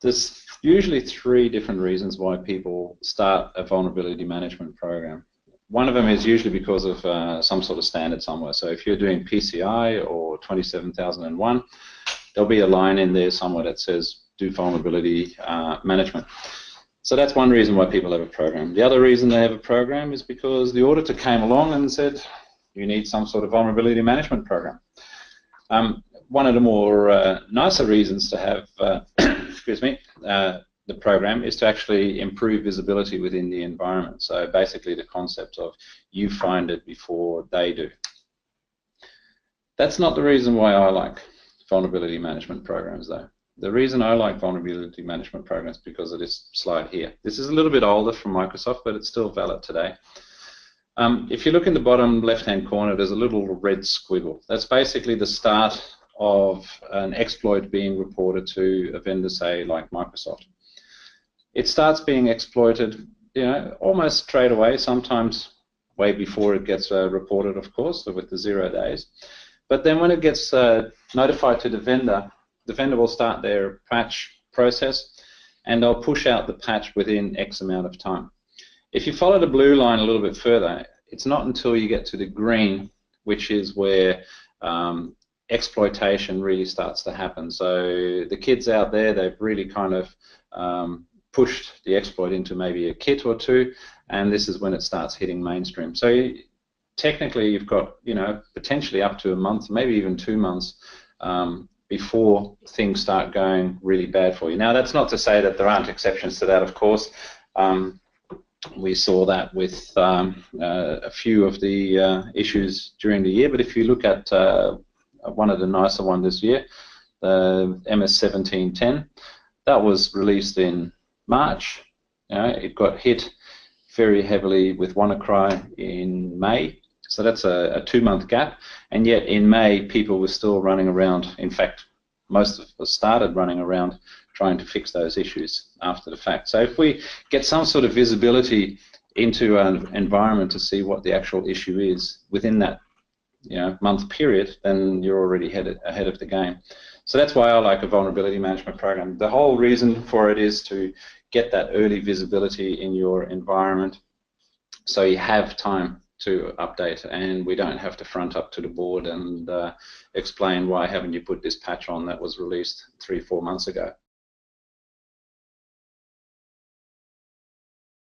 There's usually three different reasons why people start a vulnerability management program. One of them is usually because of some sort of standard somewhere. So if you're doing PCI or 27001, there'll be a line in there somewhere that says do vulnerability management. So that's one reason why people have a program. The other reason they have a program is because the auditor came along and said, you need some sort of vulnerability management program. One of the more nicer reasons to have, excuse me, the program is to actually improve visibility within the environment. So basically the concept of you find it before they do. That's not the reason why I like vulnerability management programs though. The reason I like vulnerability management programs is because of this slide here. This is a little bit older from Microsoft, but it's still valid today. If you look in the bottom left-hand corner, there's a little red squiggle. That's basically the start of an exploit being reported to a vendor, say, like Microsoft. It starts being exploited, almost straight away, sometimes way before it gets reported, of course, with the 0 days. But then when it gets notified to the vendor will start their patch process, and they'll push out the patch within X amount of time. If you follow the blue line a little bit further, it's not until you get to the green, which is where exploitation really starts to happen. So the kids out there, they've really kind of pushed the exploit into maybe a kit or two, and this is when it starts hitting mainstream. So technically you've got, potentially up to a month, maybe even 2 months before things start going really bad for you. Now that's not to say that there aren't exceptions to that, of course. We saw that with a few of the issues during the year, but if you look at one of the nicer ones this year, the MS-1710, that was released in March. It got hit very heavily with WannaCry in May, so that's a 2-month gap, and yet in May people were still running around. In fact, most of us started running around trying to fix those issues after the fact. So if we get some sort of visibility into an environment to see what the actual issue is within that month period, then you're already ahead of the game. So that's why I like a vulnerability management program. The whole reason for it is to get that early visibility in your environment so you have time to update, and we don't have to front up to the board and explain why haven't you put this patch on that was released 3-4 months ago.